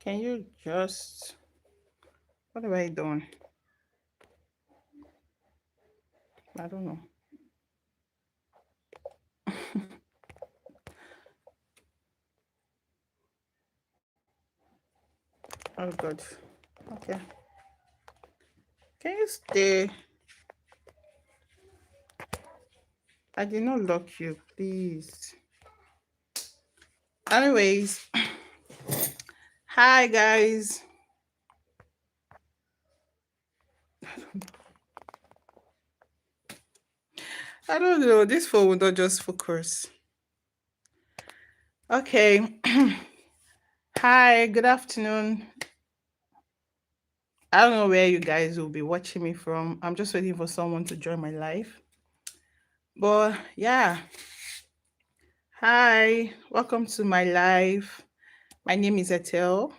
Can you just, what have I done? I don't know. Oh God. Okay. Can you stay? I did not lock you, please. Anyways, hi guys. I don't know. This phone will not just focus. Okay. Hi, good afternoon. I don't know where you guys will be watching me from. I'm just waiting for someone to join my live. But yeah, hi, welcome to my live. My name is Etel.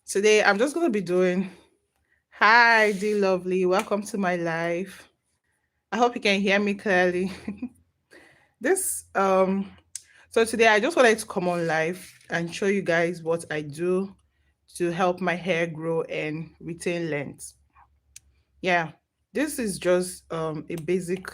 Today I'm just gonna be doing hi, dear lovely. Welcome to my live. I hope you can hear me clearly. this so today I just wanted to come on live and show you guys what I do to help my hair grow and retain length. Yeah, this is just a basic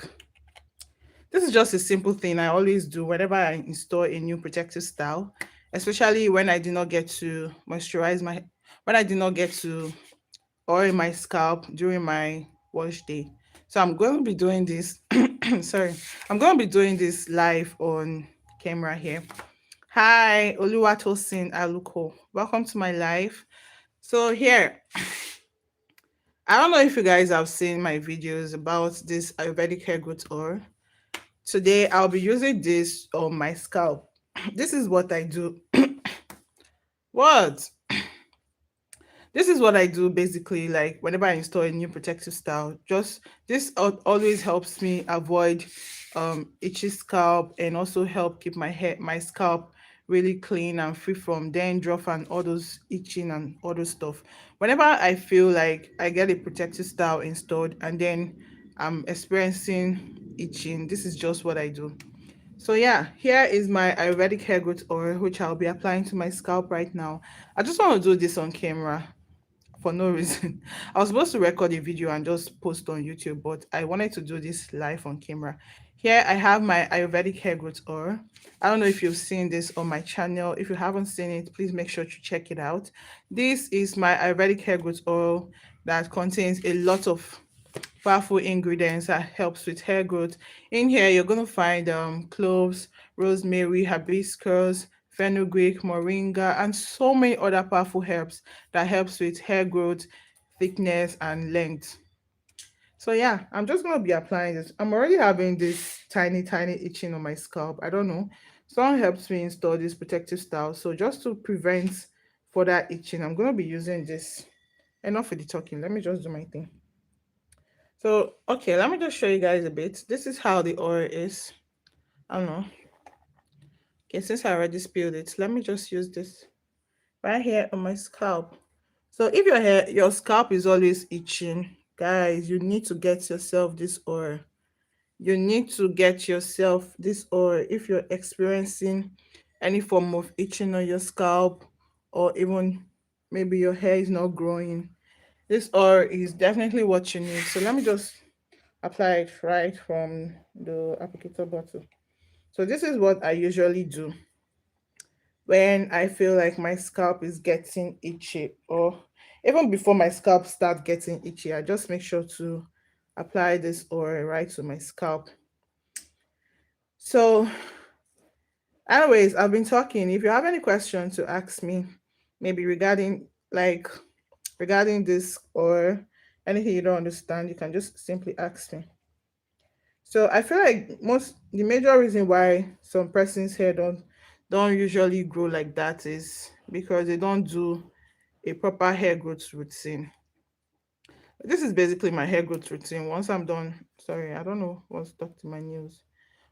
this is just a simple thing I always do whenever I install a new protective style, especially when I do not get to moisturize my when I do not get to oil my scalp during my wash day. So I'm going to be doing this sorry. I'm going to be doing this live on camera here. Hi, Oluwatosin Aluko. Welcome to my live. So here, I don't know if you guys have seen my videos about this Ayurvedic hair growth oil. Today I'll be using this on my scalp. This is what I do. What? This is what I do basically, like whenever I install a new protective style. Just this always helps me avoid itchy scalp and also help keep my scalp really clean and free from dandruff and all those itching and all those stuff. Whenever I feel like I get a protective style installed and then I'm experiencing itching, this is just what I do. So yeah, here is my Ayurvedic hair growth oil, which I'll be applying to my scalp right now. I just want to do this on camera for no reason. I was supposed to record a video and just post on YouTube, but I wanted to do this live on camera. Here I have my Ayurvedic hair growth oil. I don't know if you've seen this on my channel. If you haven't seen it, please make sure to check it out. This is my Ayurvedic hair growth oil that contains a lot of powerful ingredients that helps with hair growth. In here, you're going to find cloves, rosemary, hibiscus, fenugreek, moringa, and so many other powerful herbs that helps with hair growth, thickness, and length. So yeah, I'm just going to be applying this. I'm already having this tiny, tiny itching on my scalp. I don't know. Someone helps me install this protective style. So just to prevent further itching, I'm going to be using this. Enough with the talking. Let me just do my thing. So, okay, let me just show you guys a bit. This is how the oil is. I don't know. Okay, since I already spilled it, let me just use this right here on my scalp. So if your scalp is always itching, guys, you need to get yourself this oil. You need to get yourself this oil if you're experiencing any form of itching on your scalp, or even maybe your hair is not growing. This oil is definitely what you need. So let me just apply it right from the applicator bottle. So this is what I usually do when I feel like my scalp is getting itchy, or even before my scalp starts getting itchy. I just make sure to apply this oil right to my scalp. So anyways, I've been talking. If you have any questions to ask me, maybe regarding this or anything you don't understand, you can just simply ask me. So I feel like the major reason why some person's hair don't usually grow like that is because they don't do a proper hair growth routine. This is basically my hair growth routine. Once I'm done, sorry, I don't know what's stuck to my nails.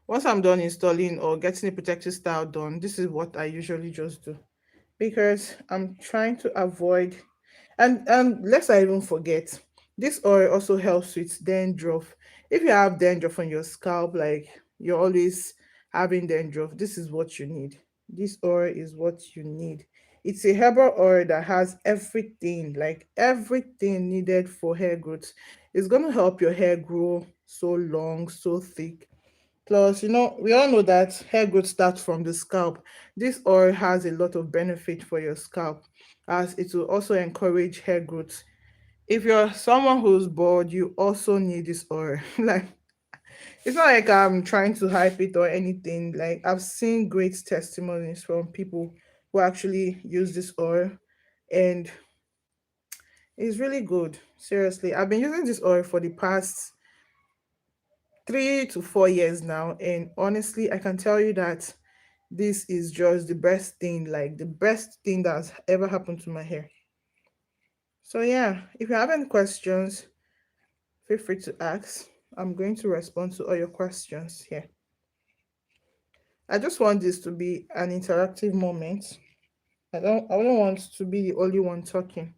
Once I'm done installing or getting a protective style done, this is what I usually just do because I'm trying to avoid and lest I even forget, this oil also helps with dandruff. If you have dandruff on your scalp, like you're always having dandruff, this is what you need. This oil is what you need It's a herbal oil that has everything, like everything needed for hair growth. It's going to help your hair grow so long, so thick. Plus, we all know that hair growth starts from the scalp. This oil has a lot of benefit for your scalp, as it will also encourage hair growth. If you're someone who's bald, you also need this oil. Like, it's not like I'm trying to hype it or anything. Like, I've seen great testimonies from people who actually use this oil, and it's really good. Seriously, I've been using this oil for the past 3 to 4 years now, and honestly, I can tell you that this is just the best thing, like the best thing that's ever happened to my hair. So yeah, if you have any questions, feel free to ask. I'm going to respond to all your questions here. I just want this to be an interactive moment. I don't want to be the only one talking.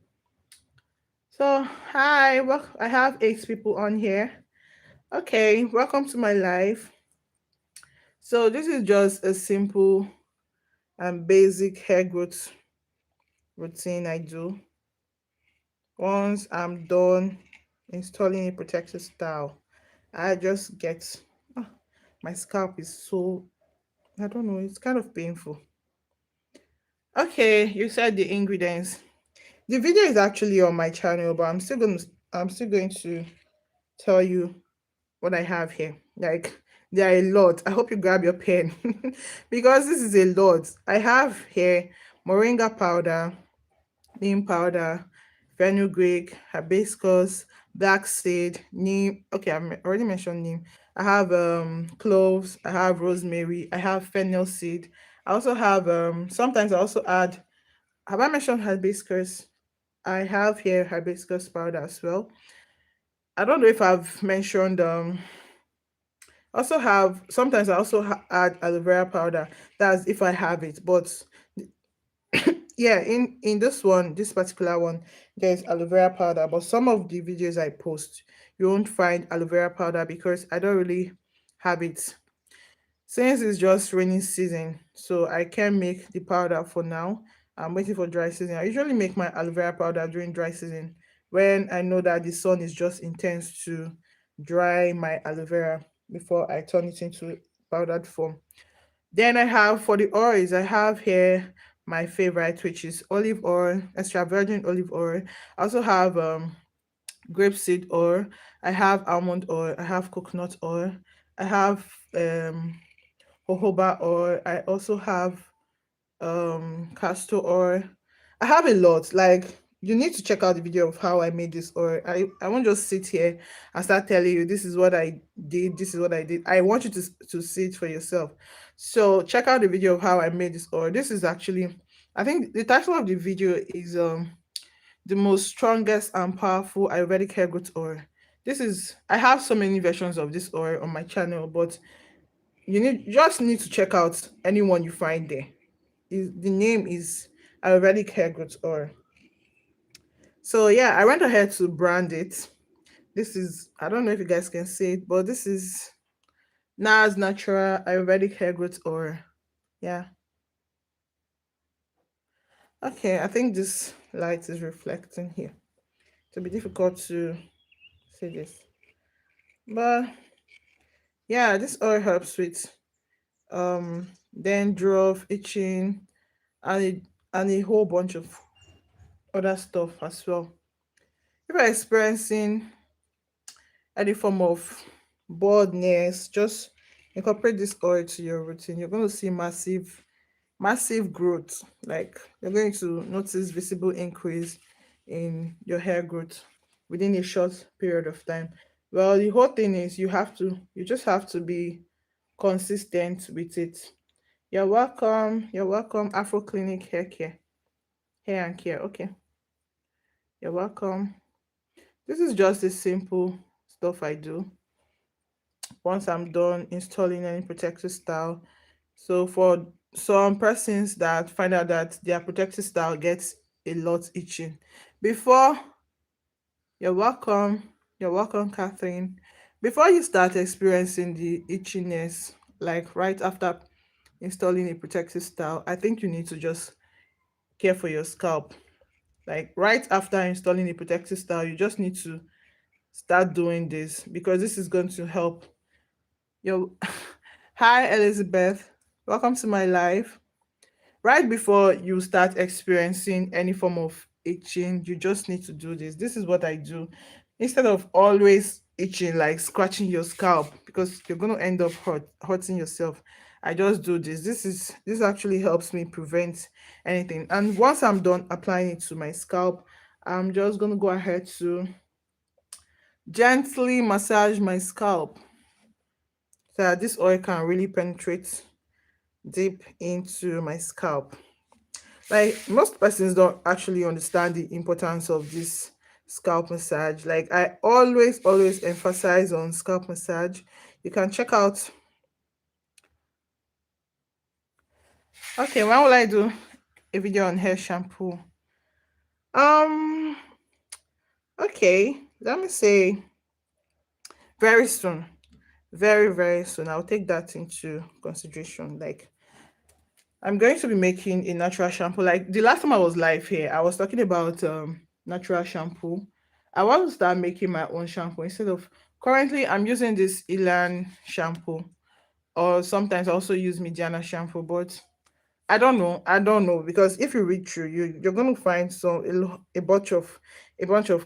So hi, well, I have 8 people on here. Okay, welcome to my live. So this is just a simple and basic hair growth routine I do. Once I'm done installing a protective style, I just get ah, my scalp is so, I don't know, it's kind of painful. Okay, you said the ingredients. The video is actually on my channel, but I'm still going to tell you what I have here. Like, there are a lot. I hope you grab your pen because this is a lot. I have here moringa powder, neem powder, fenugreek, hibiscus, black seed, neem. Okay, already mentioned neem. I have cloves. I have rosemary. I have fennel seed. I also have sometimes I also add. Have I mentioned hibiscus? I have here hibiscus powder as well. I don't know if I've mentioned also have sometimes I also add aloe vera powder. That's if I have it. But yeah, in this one, this particular one, there's aloe vera powder. But some of the videos I post, you won't find aloe vera powder because I don't really have it. Since it's just rainy season, so I can make the powder for now. I'm waiting for dry season. I usually make my aloe vera powder during dry season when I know that the sun is just intense to dry my aloe vera before I turn it into powdered form. Then I have for the oils, I have here my favorite, which is olive oil, extra virgin olive oil. I also have grapeseed oil. I have almond oil. I have coconut oil. I have jojoba oil. I also have castor oil. I have a lot. Like, you need to check out the video of how I made this oil. I won't just sit here and start telling you this is what I did, this is what I did. I want you to see it for yourself. So check out the video of how I made this oil. This is actually, I think the title of the video is the most strongest and powerful Ayurvedic hair growth oil. This is, I have so many versions of this oil on my channel, but you just need to check out anyone you find there. The name is Ayurvedic hair growth oil. So yeah, I went ahead to brand it. This is, I don't know if you guys can see it, but this is NARS Natural Ayurvedic hair growth oil. Yeah. Okay, I think this light is reflecting here. It'll be difficult to see this. But yeah, this oil helps with dandruff, itching, and a whole bunch of other stuff as well. If you're experiencing any form of baldness, just incorporate this oil to your routine. You're going to see massive growth. Like, you're going to notice visible increase in your hair growth within a short period of time. Well, the whole thing is you just have to be consistent with it. You're welcome. You're welcome. Afro Clinic Hair Care. Hair and Care. Okay. You're welcome. This is just the simple stuff I do once I'm done installing any protective style. So for some persons that find out that their protective style gets a lot itching, before you're welcome, you're welcome, Catherine. Before you start experiencing the itchiness, like right after installing a protective style, I think you need to just care for your scalp. Like right after installing a protective style, you just need to start doing this because this is going to help your. Hi, Elizabeth. Welcome to my live. Right before you start experiencing any form of itching, you just need to do this. This is what I do. Instead of always itching, like scratching your scalp, because you're going to end up hurting yourself. I just do this. This actually helps me prevent anything. And once I'm done applying it to my scalp, I'm just going to go ahead to gently massage my scalp so that this oil can really penetrate deep into my scalp. Like most persons don't actually understand the importance of this scalp massage. Like I always emphasize on scalp massage. You can check out. Okay, when will I do a video on hair shampoo? Um, okay, let me say very soon. Very soon. I'll take that into consideration. Like I'm going to be making a natural shampoo. Like the last time I was live here, I was talking about natural shampoo. I want to start making my own shampoo instead of currently I'm using this Elan shampoo, or sometimes I also use Mediana shampoo, but I don't know because if you read through, you're gonna find a bunch of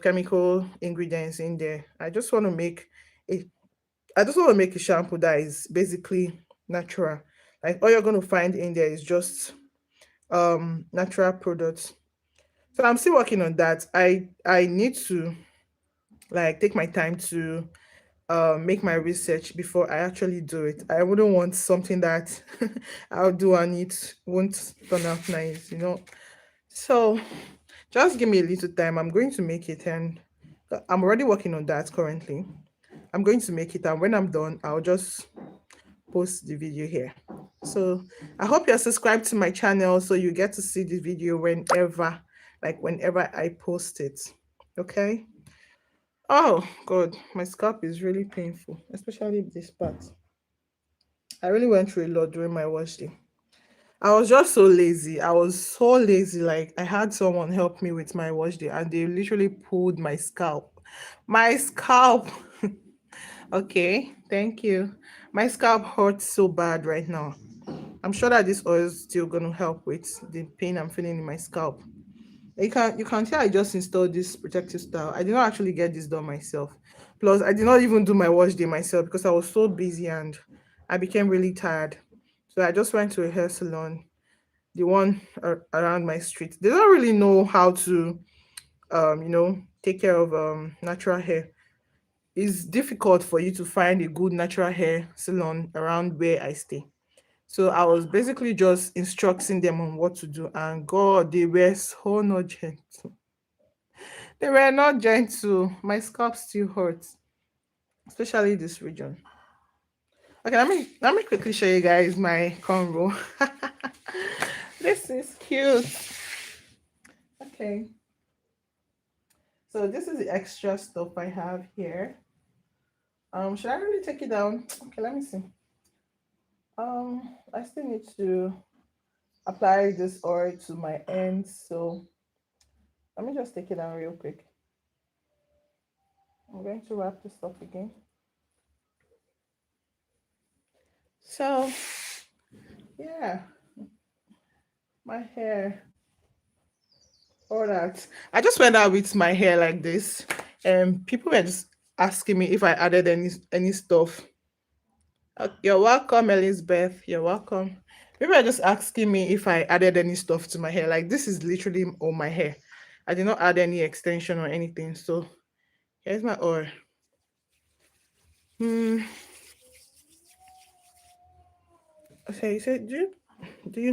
chemical ingredients in there. A I just want to make a shampoo that is basically natural. Like all you're gonna find in there is just natural products. So I'm still working on that. I need to like take my time to make my research before I actually do it. I wouldn't want something that I'll do and it won't turn out nice, you know. So just give me a little time. I'm going to make it, and I'm already working on that currently. I'm going to make it, and when I'm done, I'll just post the video here. So I hope you're subscribed to my channel so you get to see the video whenever I post it. Okay. Oh God, my scalp is really painful, especially this part. I really went through a lot during my wash day. I was just so lazy. I was so lazy. Like I had someone help me with my wash day and they literally pulled my scalp. My scalp. Okay, thank you. My scalp hurts so bad right now. I'm sure that this oil is still gonna help with the pain I'm feeling in my scalp. You can see I just installed this protective style. I did not actually get this done myself. Plus, I did not even do my wash day myself because I was so busy and I became really tired. So I just went to a hair salon, the one around my street. They don't really know how to take care of natural hair. It's difficult for you to find a good natural hair salon around where I stay. So I was basically just instructing them on what to do, and God, they were so not gentle. They were not gentle. My scalp still hurts, especially this region. Okay, let me quickly show you guys my cornrow. This is cute. Okay, so this is the extra stuff I have here. Should I really take it down? Okay, let me see. I still need to apply this oil to my ends, so let me just take it down real quick. I'm going to wrap this up again. So yeah, my hair, all that. I just went out with my hair like this, and people were just asking me if I added any stuff. You're welcome, Elizabeth. You're welcome. People were just asking me if I added any stuff to my hair. Like this is literally all my hair. I did not add any extension or anything. So here's my oil. Hmm. Okay, you said do you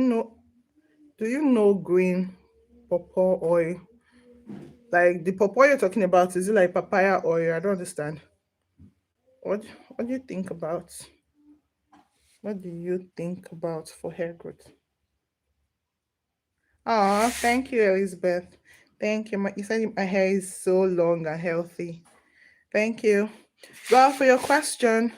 know green pawpaw oil? Like the pawpaw you're talking about, is it like papaya oil? I don't understand. What what do you think about what do you think about for hair growth? Oh, thank you, Elizabeth. Thank you. You said my hair is so long and healthy. Thank you. Well, for your question,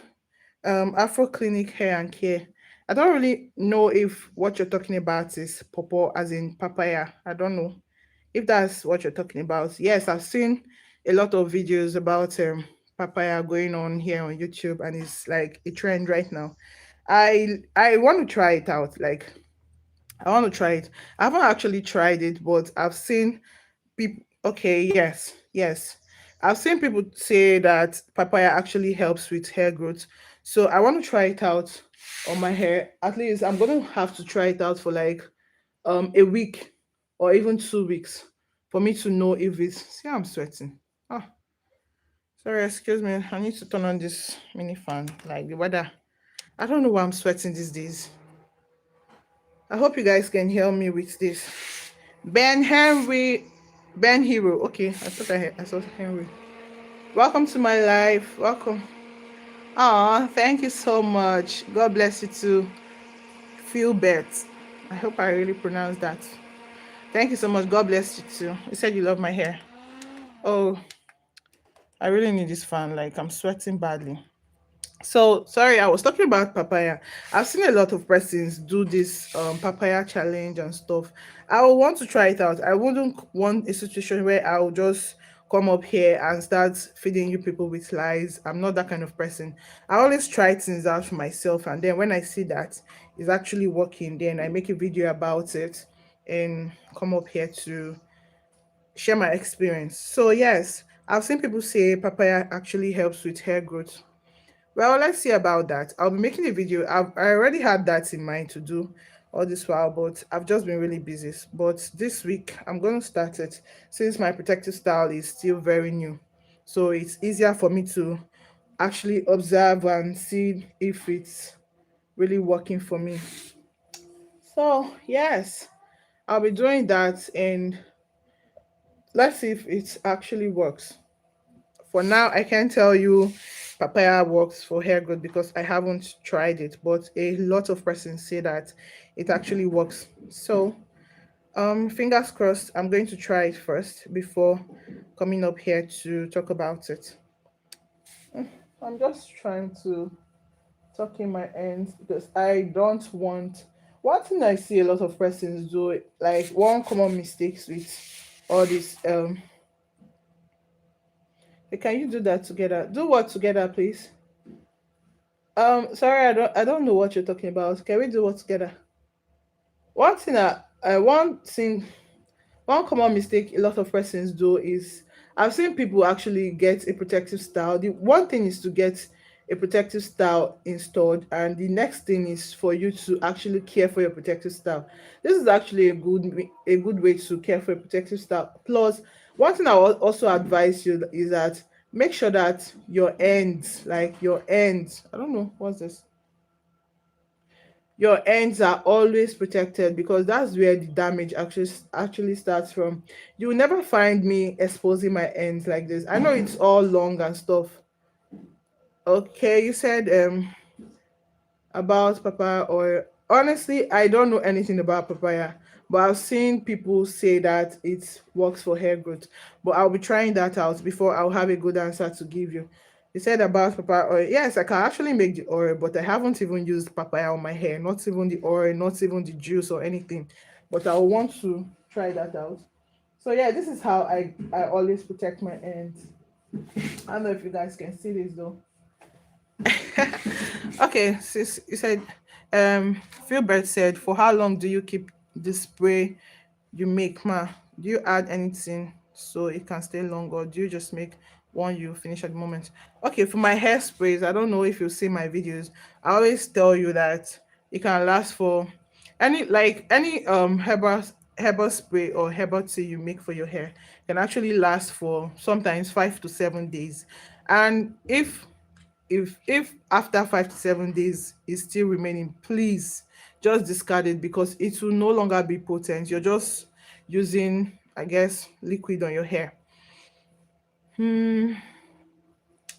Afro Clinic Hair and Care. I don't really know if what you're talking about is pawpaw, as in papaya. I don't know if that's what you're talking about. Yes, I've seen a lot of videos about papaya going on here on YouTube, and it's like a trend right now. I want to try it out. Like I want to try it. I haven't actually tried it, but I've seen people. Okay, yes, yes. I've seen people say that papaya actually helps with hair growth. So I want to try it out on my hair. At least I'm gonna have to try it out for like a week or even 2 weeks for me to know if it's. See, I'm sweating. Oh, sorry, excuse me. I need to turn on this mini fan. Like the weather. I don't know why I'm sweating these days. I hope you guys can hear me with this. Ben Henry, Ben Hero. Okay, I saw Henry. Welcome to my life. Welcome. Ah, thank you so much. God bless you too. Philbert. I hope I really pronounced that. Thank you so much. God bless you too. You said you love my hair. Oh, I really need this fan. Like I'm sweating badly. So sorry, I was talking about papaya. I've seen a lot of persons do this papaya challenge and stuff. I would want to try it out. I wouldn't want a situation where I'll just come up here and start feeding you people with lies. I'm not that kind of person. I always try things out for myself, and then when I see that it's actually working, then I make a video about it and come up here to share my experience. So yes, I've seen people say papaya actually helps with hair growth. Well, let's see about that. I'll be making a video. I already had that in mind to do all this while, but I've just been really busy. But this week, I'm going to start it since my protective style is still very new. So it's easier for me to actually observe and see if it's really working for me. So, yes, I'll be doing that and let's see if it actually works. For now, I can't tell you papaya works for hair growth because I haven't tried it, but a lot of persons say that it actually works. So, fingers crossed, I'm going to try it first before coming up here to talk about it. I'm just trying to tuck in my ends because I don't want. One thing I see a lot of persons do, like one common mistakes with all this. Can you do that together? Do what together, please? Sorry, I don't know what you're talking about. Can we do what together? One thing, one common mistake a lot of persons do is I've seen people actually get a protective style. The one thing is to get a protective style installed, and the next thing is for you to actually care for your protective style. This is actually a good way to care for a protective style. Plus, one thing I will also advise you is that make sure that your ends, I don't know what's this, your ends are always protected because that's where the damage actually starts from. You will never find me exposing my ends like this. I know it's all long and stuff. Okay, you said about papaya oil. Honestly, I don't know anything about papaya, but I've seen people say that it works for hair growth. But I'll be trying that out before I'll have a good answer to give you. You said about papaya oil. Yes, I can actually make the oil, but I haven't even used papaya on my hair. Not even the oil, not even the juice or anything. But I want to try that out. So yeah, this is how I always protect my ends. I don't know if you guys can see this though. Okay, sis, you said, Philbert said, for how long do you keep the spray you make, ma? Do you add anything so it can stay long, or do you just make one you finish at the moment? Okay, for my hairsprays, I don't know if you see my videos. I always tell you that it can last for any herbal spray or herbal tea you make for your hair can actually last for sometimes 5 to 7 days. And if after 5 to 7 days it's still remaining, please just discard it because it will no longer be potent. You're just using, I guess, liquid on your hair. Do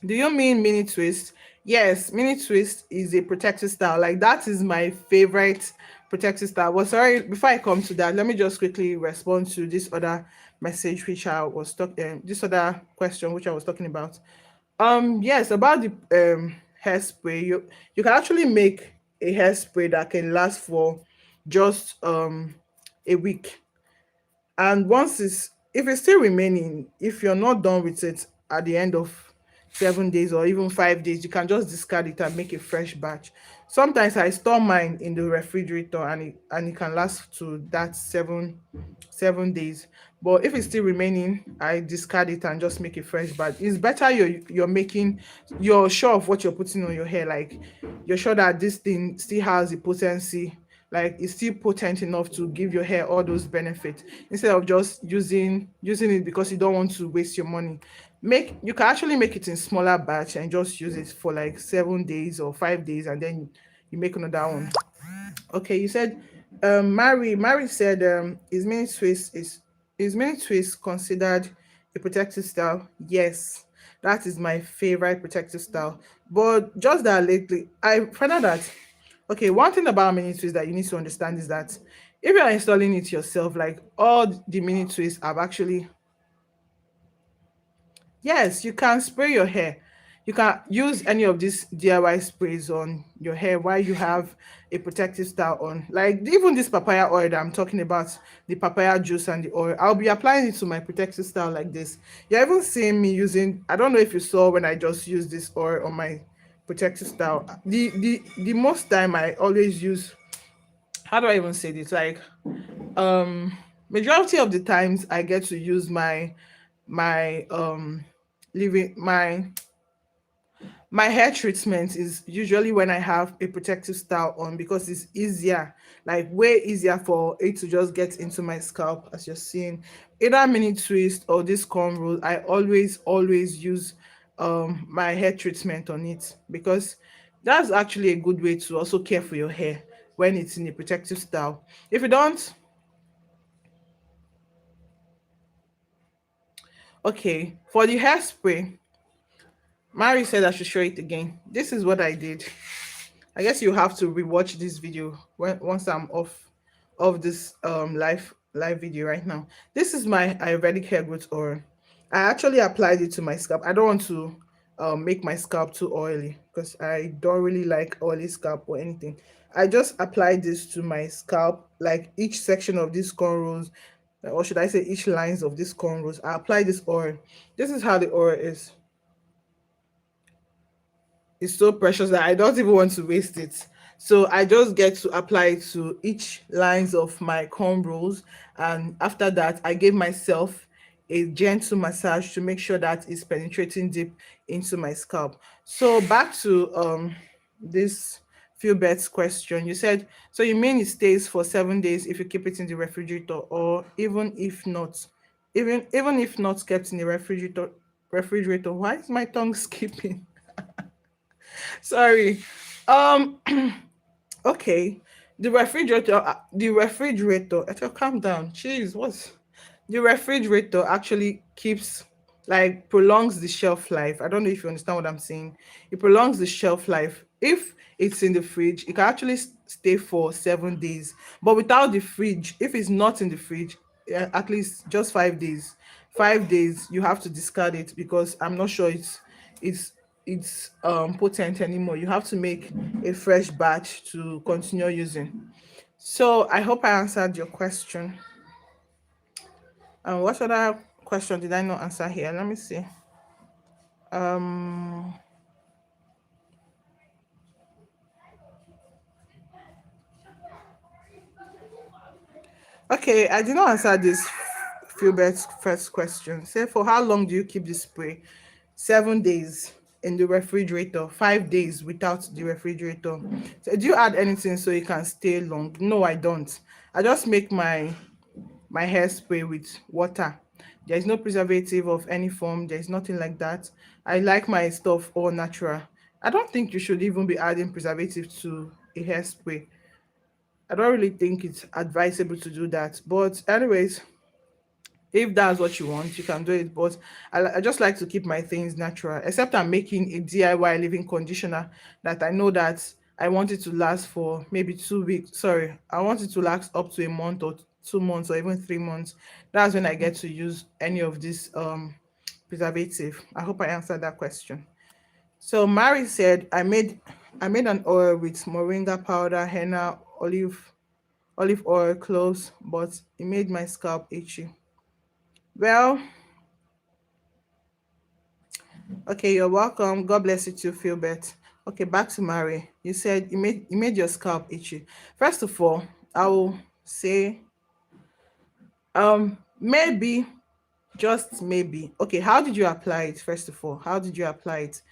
you mean mini twist? Yes, mini twist is a protective style. Like that is my favorite protective style. Well, sorry, before I come to that, let me just quickly respond to this other message which I was talking, this other question which I was talking about. Yes, about the hairspray, you can actually make. a hairspray that can last for just a week. And once it's, if it's still remaining, if you're not done with it at the end of 7 days or even 5 days, you can just discard it and make a fresh batch. Sometimes I store mine in the refrigerator, and it can last to that 7 days. But if it's still remaining, I discard it and just make a fresh batch. It's better you're making, you're sure of what you're putting on your hair. Like, you're sure that this thing still has the potency, like it's still potent enough to give your hair all those benefits, instead of just using it because you don't want to waste your money. Make, you can actually make it in smaller batch and just use it for like 7 days or 5 days, and then you make another one. Okay, you said, Mary said, is mini twist considered a protective style? Yes, that is my favorite protective style. But just that lately, I found out that, okay, one thing about mini twist that you need to understand is that if you are installing it yourself, like all the mini twists have actually, yes, you can spray your hair. You can use any of these DIY sprays on your hair while you have a protective style on. Like even this papaya oil that I'm talking about, the papaya juice and the oil, I'll be applying it to my protective style like this. You're even seeing me using, I don't know if you saw when I just used this oil on my protective style. The most time I always use, how do I even say this? Like, um majority of the times I get to use my living my hair treatment is usually when I have a protective style on, because it's easier, like way easier for it to just get into my scalp. As you're seeing, either mini twist or this cornrow, I always use my hair treatment on it, because that's actually a good way to also care for your hair when it's in a protective style. If you don't, okay, for the hairspray, Mary said I should show it again. This is what I did. I guess you have to rewatch this video once I'm off this live video right now. This is my Ayurvedic hair growth oil. I actually applied it to my scalp. I don't want to make my scalp too oily, because I don't really like oily scalp or anything. I just applied this to my scalp, like each section of these cornrows, or should I say each lines of these cornrows. I apply this oil. This is how the oil is. It's so precious that I don't even want to waste it. So I just get to apply it to each lines of my comb rolls, and after that, I give myself a gentle massage to make sure that it's penetrating deep into my scalp. So back to this few bets question. You said, so you mean it stays for 7 days if you keep it in the refrigerator, or even if not, even if not kept in the refrigerator. Why is my tongue skipping? Sorry. Um. Okay. The refrigerator. Calm down. Jeez, what's the refrigerator actually keeps, like prolongs the shelf life. I don't know if you understand what I'm saying. It prolongs the shelf life. If it's in the fridge, it can actually stay for 7 days. But without the fridge, if it's not in the fridge, at least just 5 days. 5 days, you have to discard it, because I'm not sure it's it's potent anymore. You have to make a fresh batch to continue using. So I hope I answered your question. What other question did I not answer here? Let me see. Um, okay, I did not answer this Philbert's first question. Say, for how long do you keep the spray? 7 days in the refrigerator, 5 days without the refrigerator. So do you add anything so it can stay long? No, I don't. I just make my hairspray with water. There is no preservative of any form. There is nothing like that. I like my stuff all natural. I don't think you should even be adding preservative to a hairspray. I don't really think it's advisable to do that. But anyways, if that's what you want, you can do it. But I just like to keep my things natural, except I'm making a DIY living conditioner that I know that I want it to last for maybe 2 weeks. Sorry, I want it to last up to a month or 2 months or even 3 months. That's when I get to use any of this preservative. I hope I answered that question. So Mary said, I made I made an oil with moringa powder, henna, olive oil, cloves, but it made my scalp itchy. Well, okay, you're welcome. God bless you too, Philbert. Okay, back to Mary. You said you made your scalp itchy. First of all, I will say maybe, just maybe. Okay, how did you apply it? First of all, how did you apply it?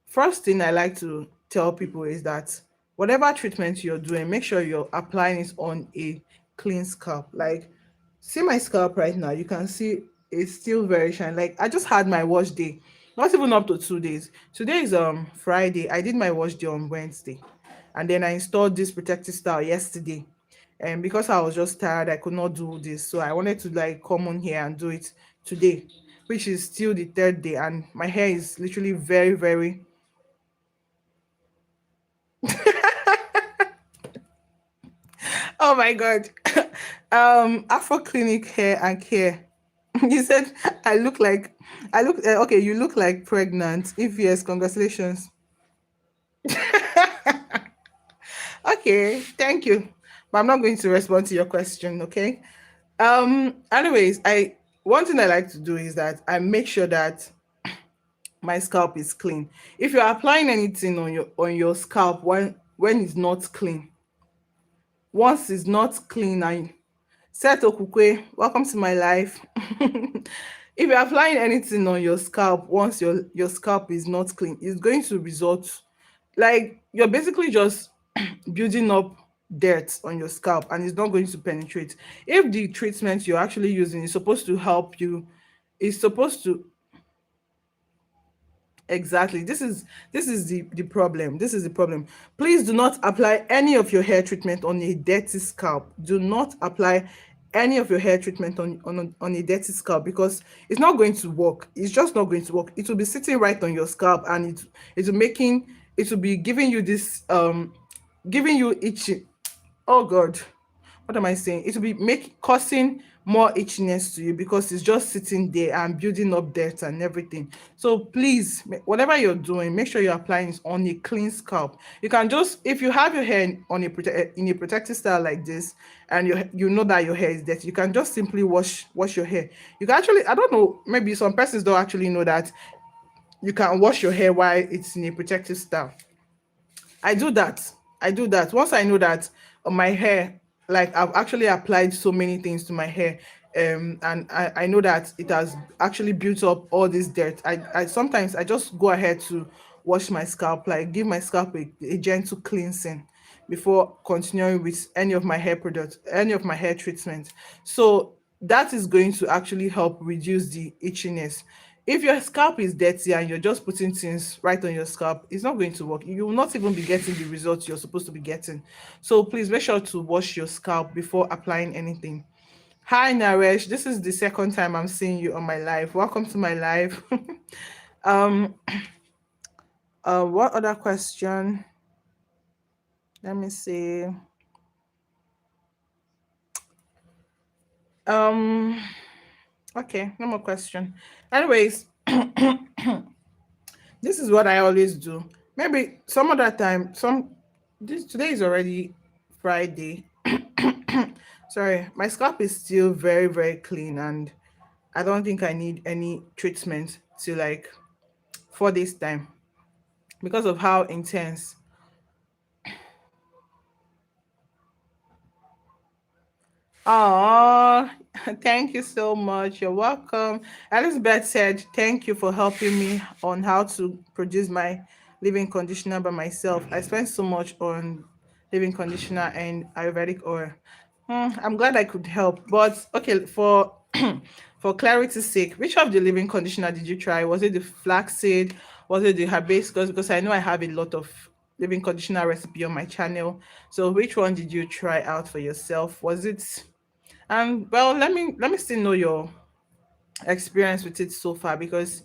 First thing I like to tell people is that whatever treatment you're doing, make sure you're applying it on a clean scalp. Like, see my scalp right now, you can see it's still very shiny. Like, I just had my wash day, not even up to 2 days. Today is Friday. I did my wash day on Wednesday, and then I installed this protective style yesterday. And because I was just tired, I could not do this, so I wanted to like come on here and do it today, which is still the third day, and my hair is literally very, very. Oh my god. Afro Clinic Hair and Care. You said I look like I look okay, you look like pregnant. If yes, congratulations. Okay, thank you. But I'm not going to respond to your question, okay? Anyways, I one thing I like to do is that I make sure that my scalp is clean. If you're applying anything on your scalp when it's not clean, once it's not clean and Seth Okukwe, welcome to my life. If you're applying anything on your scalp, once your scalp is not clean, it's going to result, like, you're basically just building up dirt on your scalp, and it's not going to penetrate. If the treatment you're actually using is supposed to help you, is supposed to. Exactly. This is the problem. This is the problem. Please do not apply any of your hair treatment on a dirty scalp. Do not apply any of your hair treatment on a dirty scalp, because it's not going to work. It's just not going to work. It will be sitting right on your scalp, and it will be giving you this giving you itchy. Oh God, what am I saying? It will be make causing more itchiness to you, because it's just sitting there and building up dirt and everything. So please, whatever you're doing, make sure you're applying it on a clean scalp. You can just, if you have your hair in a protective style like this, and you know that your hair is dirty, you can just simply wash your hair. You can actually, I don't know, maybe some persons don't actually know that you can wash your hair while it's in a protective style. I do that. I do that. Once I know that my hair, like, I've actually applied so many things to my hair, and I know that it has actually built up all this dirt. I sometimes I just go ahead to wash my scalp, like give my scalp a gentle cleansing before continuing with any of my hair products, any of my hair treatment. So that is going to actually help reduce the itchiness. If your scalp is dirty and you're just putting things right on your scalp, it's not going to work. You will not even be getting the results you're supposed to be getting. So please make sure to wash your scalp before applying anything. Hi Naresh, this is the second time I'm seeing you on my live. Welcome to my live. um what other question? Let me see. Um okay, no more question. Anyways, this is what I always do. Maybe some other time, this today is already Friday. Sorry, my scalp is still very, very clean, and I don't think I need any treatment till like 4 days time, because of how intense. Oh, thank you so much. You're welcome. Elizabeth said, thank you for helping me on how to produce my living conditioner by myself. I spent so much on living conditioner and Ayurvedic oil. I'm glad I could help. But okay, for for clarity's sake, which of the living conditioner did you try? Was it the flaxseed? Was it the hibiscus? Because I know I have a lot of living conditioner recipe on my channel. So which one did you try out for yourself? Was it well, let me still know your experience with it so far, because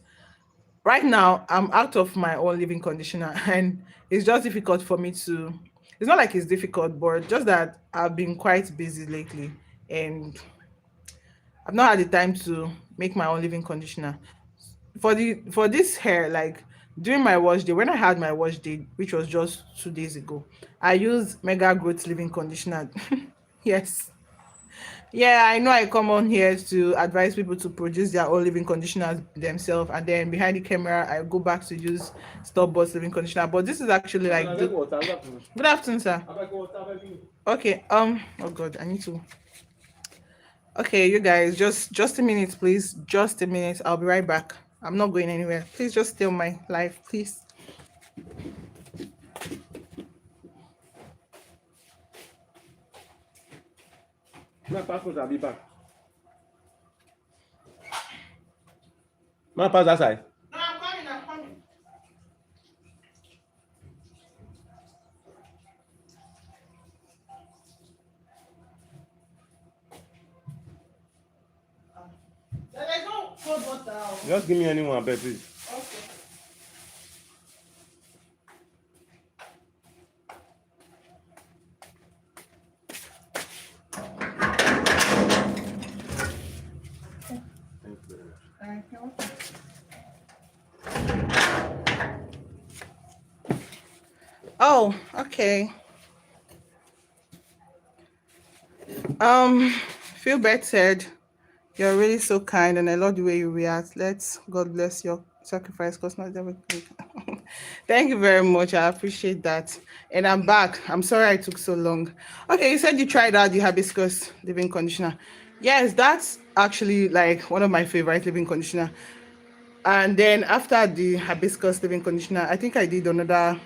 right now I'm out of my own living conditioner and it's just difficult for me to. It's not like it's difficult, but just that I've been quite busy lately, and I've not had the time to make my own living conditioner. For this hair, like During my wash day, when I had my wash day, which was just 2 days ago, I used Mega Growth Living Conditioner. Yes. Yeah, I know I come on here to advise people to produce their own living conditioners themselves, and then behind the camera, I go back to use store-bought living conditioner. But this is actually like the... Good afternoon, sir. Okay. Oh God, I need to. Okay, you guys, just a minute, please. Just a minute. I'll be right back. I'm not going anywhere. Please just stay on my live, please. My passport, I'll be back. My pass that side. No, I'm coming. I'm coming. There's no cold water. Just give me anyone, please. Okay. Thank you very much. Oh, okay. Philbert said, "You're really so kind, and I love the way you react. Let's God bless your sacrifice, cause not everything." Thank you very much. I appreciate that. And I'm back. I'm sorry I took so long. Okay, you said you tried out the hibiscus living conditioner. Yes, that's actually like one of my favorite living conditioner. And then after the hibiscus living conditioner, I think I did another.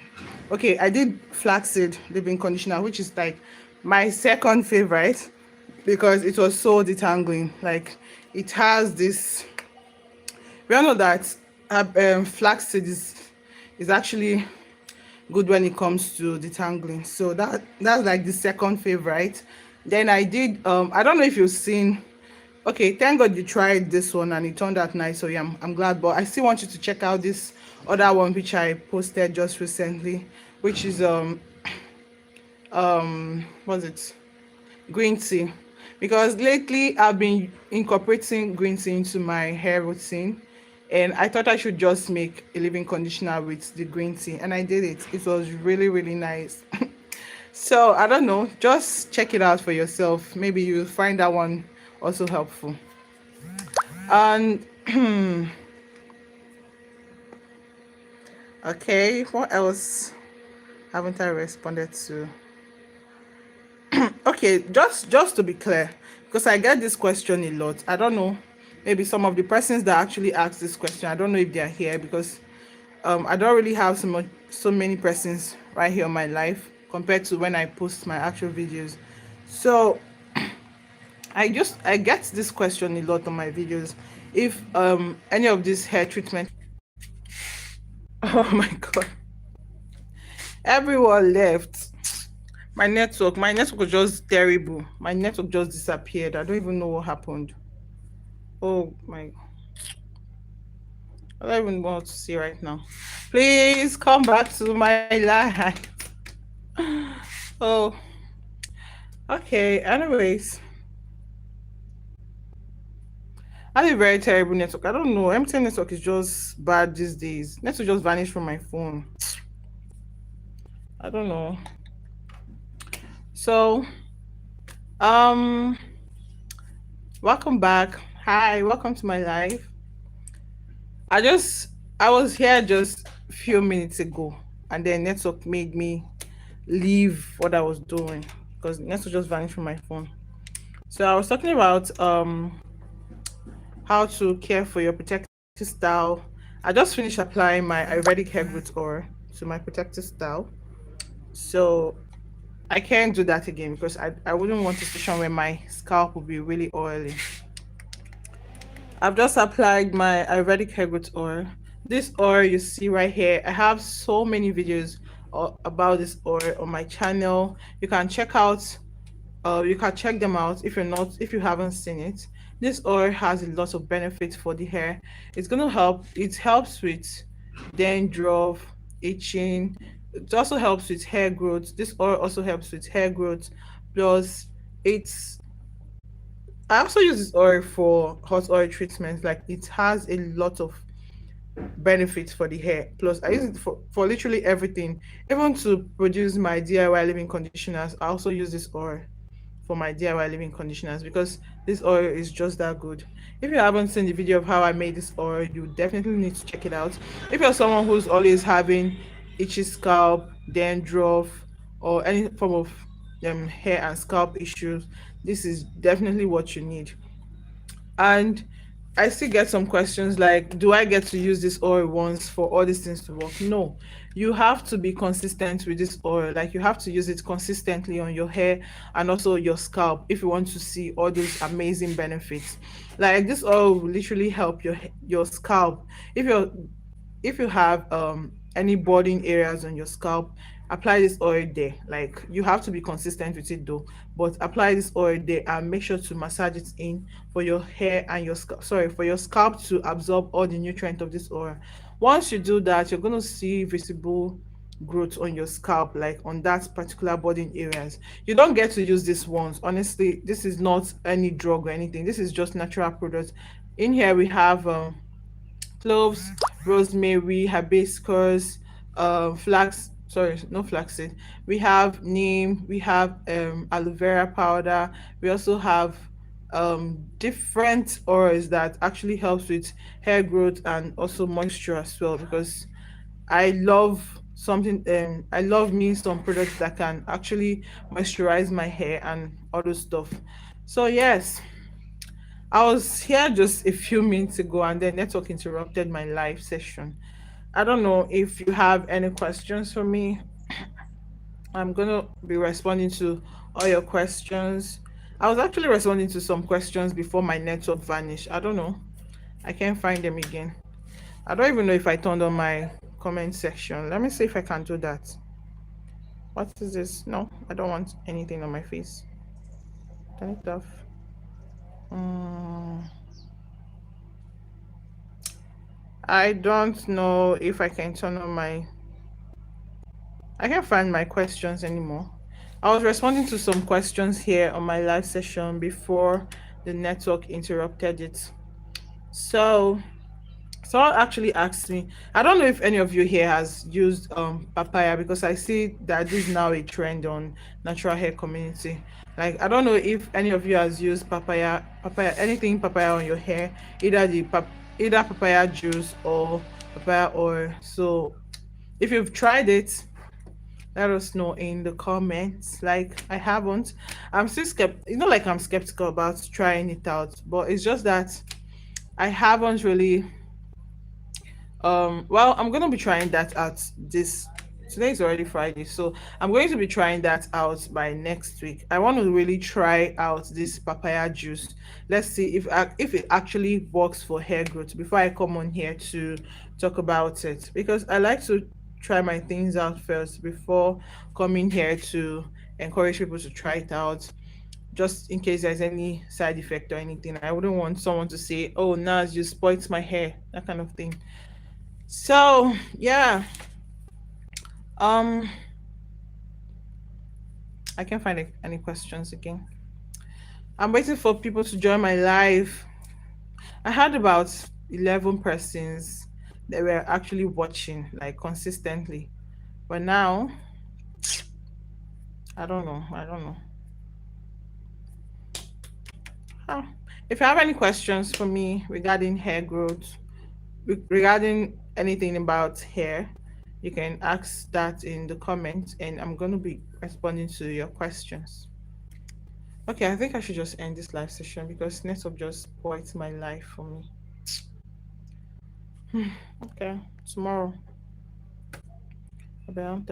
Okay, I did flaxseed living conditioner, which is like my second favorite because it was so detangling. Like it has this. We all know that flaxseed is actually good when it comes to detangling. So that's like the second favorite. Then I did. I don't know if you've seen. Okay, thank God you tried this one and it turned out nice. So yeah, I'm glad. But I still want you to check out this other one which I posted just recently, which is what's it? Green tea. Because lately I've been incorporating green tea into my hair routine. And I thought I should just make a leave-in conditioner with the green tea. And I did it. It was really, really nice. So I don't know. Just check it out for yourself. Maybe you'll find that one also helpful. And okay, what else haven't I responded to? Okay, just to be clear, because I get this question a lot. I don't know, maybe some of the persons that actually ask this question, I don't know if they're here because I don't really have so many persons right here on my live compared to when I post my actual videos. So I get this question a lot on my videos. If any of this hair treatment. Oh my God, everyone left. My network was just terrible. My network just disappeared. I don't even know what happened. Oh my, I don't even want to see right now. Please come back to my life. Oh, okay. Anyways, I have a very terrible network. I don't know. MTN network is just bad these days. Network just vanished from my phone. I don't know. So, um, welcome back. Hi, welcome to my life. I just I was here just a few minutes ago, and then network made me leave what I was doing because network just vanished from my phone. So I was talking about how to care for your protective style. I just finished applying my Ayurvedic hair growth oil to my protective style. So I can't do that again because I wouldn't want a situation where my scalp will be really oily. I've just applied my Ayurvedic hair growth oil. This oil you see right here, I have so many videos about this oil on my channel. You can check them out if you haven't seen it. This oil has a lot of benefits for the hair. It helps with dandruff, itching. It also helps with hair growth. This oil also helps with hair growth. Plus, it's I also use this oil for hot oil treatments. Like it has a lot of benefits for the hair. Plus, I use it for literally everything. Even to produce my DIY living conditioners, I also use this oil for my DIY living conditioners because this oil is just that good. If you haven't seen the video of how I made this oil, you definitely need to check it out. If you're someone who's always having itchy scalp, dandruff, or any form of hair and scalp issues, this is definitely what you need. And I still get some questions like, do I get to use this oil once for all these things to work? No, you have to be consistent with this oil. Like, you have to use it consistently on your hair and also your scalp if you want to see all those amazing benefits. Like, this oil will literally help your scalp. If you have any budding areas on your scalp, apply this oil there. Like, you have to be consistent with it though, but apply this oil there and make sure to massage it in for your hair and your scalp, sorry, for your scalp to absorb all the nutrient of this oil. Once you do that, you're going to see visible growth on your scalp, like on that particular budding areas. You don't get to use this once. Honestly, this is not any drug or anything. This is just natural products. In here we have cloves, rosemary, hibiscus, flax. Sorry, no flaxseed. We have neem. We have aloe vera powder. We also have different oils that actually helps with hair growth and also moisture as well. Because I love something. I love me some products that can actually moisturize my hair and all those stuff. So yes, I was here just a few minutes ago and then network interrupted my live session. I don't know if you have any questions for me. I'm going to be responding to all your questions. I was actually responding to some questions before my network vanished. I don't know. I can't find them again. I don't even know if I turned on my comment section. Let me see if I can do that. What is this? No, I don't want anything on my face. Turn it off. Mm, I don't know if I can turn on my. I can't find my questions anymore. I was responding to some questions here on my live session before the network interrupted it. So, someone actually asked me, I don't know if any of you here has used papaya because I see that this is now a trend on natural hair community. Like, I don't know if any of you has used papaya, anything papaya on your hair, either papaya juice or papaya oil. So, if you've tried it, let us know in the comments. Like, I haven't. I'm still skeptical. Like, I'm skeptical about trying it out, but it's just that I haven't really. Well, I'm gonna be trying that out this. Today is already Friday, so I'm going to be trying that out by next week. I want to really try out this papaya juice. Let's see if it actually works for hair growth before I come on here to talk about it, because I like to try my things out first before coming here to encourage people to try it out, just in case there's any side effect or anything. I wouldn't want someone to say, oh, Naz, you spoilt my hair, that kind of thing. So yeah, um I can't find any questions again. I'm waiting for people to join my live. I had about 11 persons that were actually watching like consistently, but now I don't know. Huh. If you have any questions for me regarding hair growth, regarding anything about hair, you can ask that in the comments and I'm going to be responding to your questions. Okay, I think I should just end this live session because network just spoiled my life for me. Okay, tomorrow. About